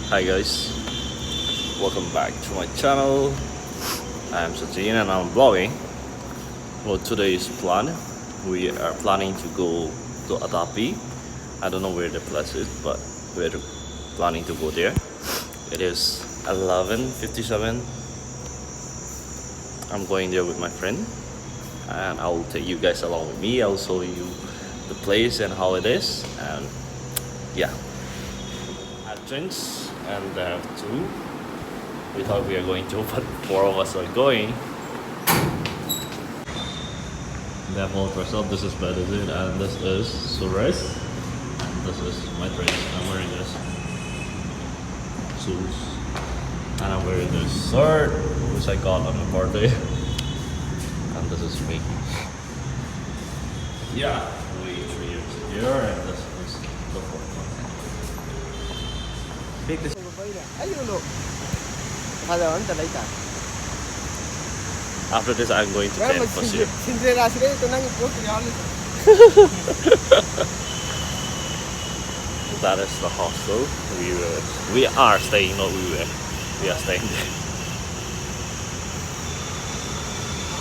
Hi guys, welcome back to my channel. I'm Sachin and I'm vlogging. Well, today's plan, we are planning to go to Aatapi. I don't know where the place is, but we're planning to go there. It is 11:57. I'm going there with my friend and I'll take you guys along with me. I'll show you the place and how it is, and yeah. Had drinks and I have two. We thought we are going to, but four of us are going. They have all dressed up. This is Medicine and this is Suresh. And this is my dress. I'm wearing this shoes. And I'm wearing this shirt which I got on my birthday. And this is me. Yeah, we 3 years here and this is the fourth one. Big this. After this, I'm going to tent for sure. That is the hostel. We are staying, not we are staying there.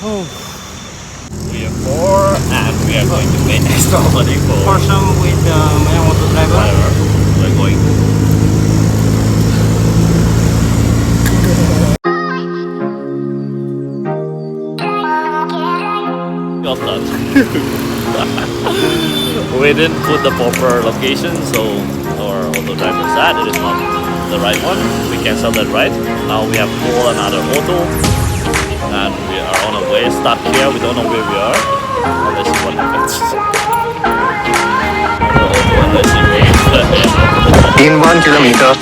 Oh. We are four and we are going to pay extra money for some with my auto driver. We're going. Of that. We didn't put the proper location, so our auto driver said it is not the right one. We canceled that ride. Now we have to call another auto and we are on our way. Start here, we don't know where we are. Let's see what happens. In 1 kilometer.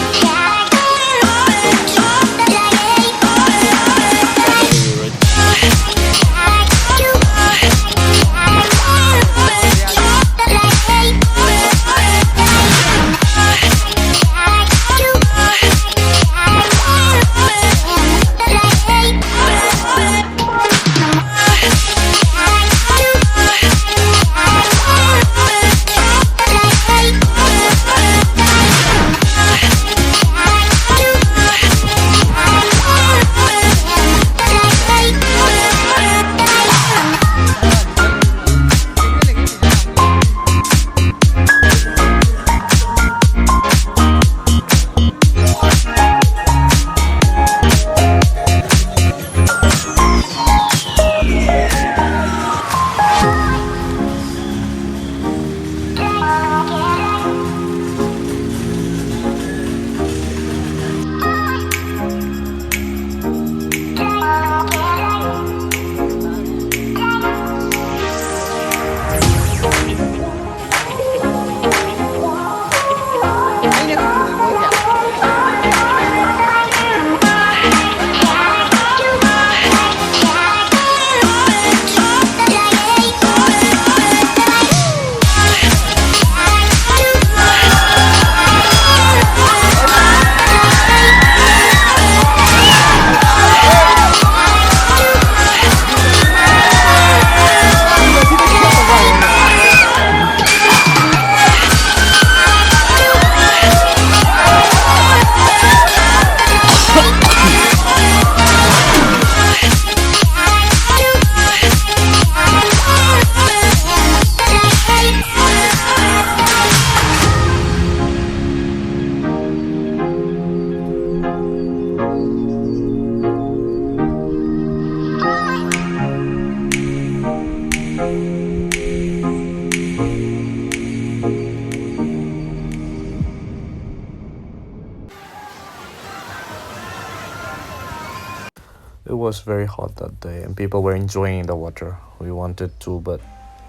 It was very hot that day and people were enjoying the water. We wanted to, but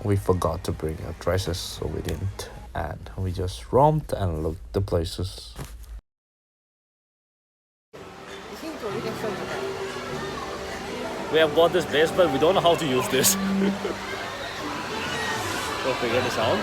we forgot to bring our dresses, so we didn't. And we just roamed and looked the places. We have got this base, but we don't know how to use this. Go figure this out.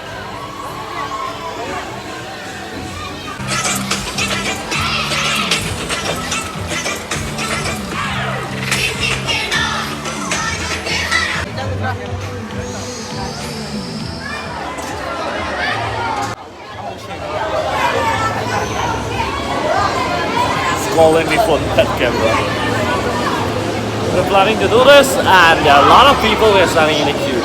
calling me for that camera. We're planning to do this, and there are a lot of people who are standing in the queue.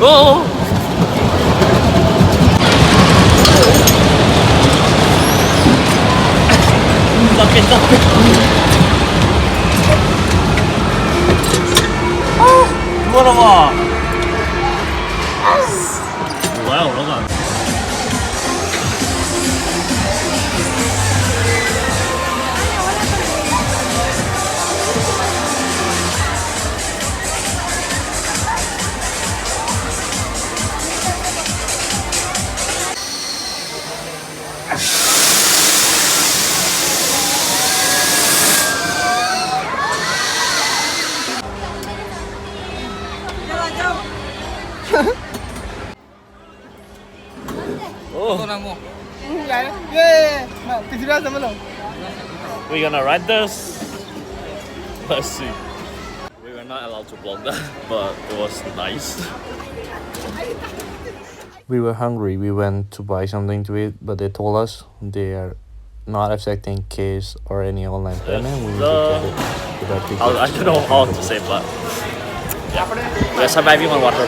Go! Sakit, sakit. Gimana, Pak? Wow, look. Oh, we're gonna ride this. Let's see. We were not allowed to vlog that, but it was nice. We were hungry. We went to buy something to eat, but they told us they are not accepting cash or any online payment. We need to get it without ticket. I don't know how to say, but yeah, we're surviving on water.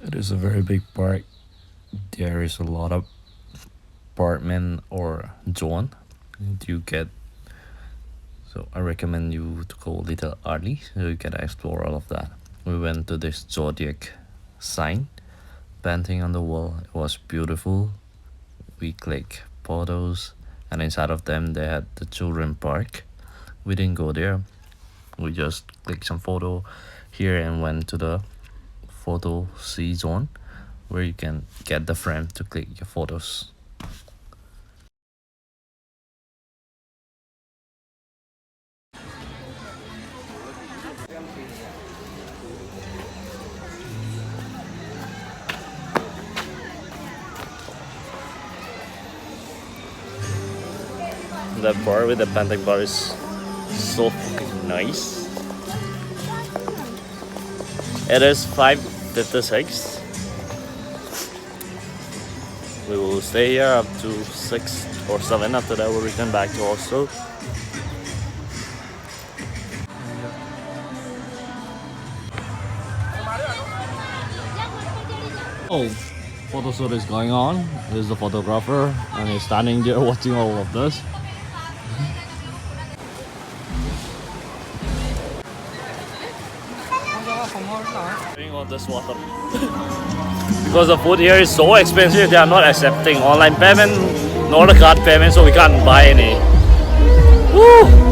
It is a very big park. There is a lot of apartment or zone you get. So I recommend you to go a little early so you can explore all of that. We went to this zodiac sign painting on the wall. It was beautiful. We clicked photos, and inside of them they had the children park. We didn't go there. We just clicked some photo here and went to the photo C zone where you can get the frame to click your photos. That bar with the pancake bar is so fucking nice. It is 5:56. We will stay here up to 6 or 7. After that we'll return back to hostel. Oh, photo shoot is going on. There's the photographer and he's standing there watching all of this. Drink all this water. Because the food here is so expensive, they are not accepting online payment nor the card payment, so we can't buy any. Woo!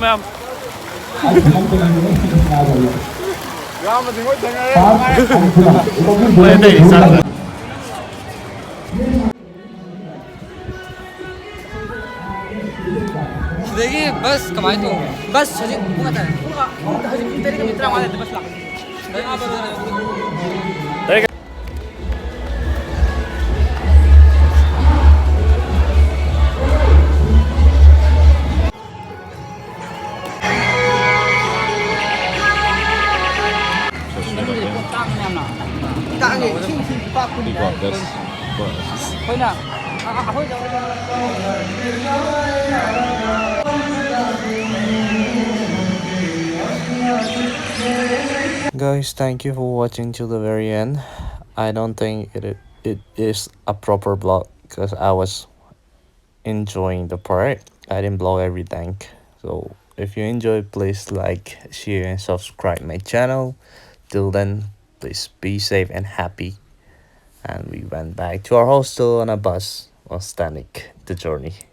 ma'am. Pwede, isa. देखिए बस कमाई तो बस हजी बुka tayo. Buka hजी तेरे के मित्र हमारे बस ला. Guys, thank you for watching till the very end. I don't think it is a proper vlog because I was enjoying the part. I didn't blow everything. So if you enjoyed, please like, share, and subscribe my channel. Till then, please be safe and happy. And we went back to our hostel on a bus while standing the journey.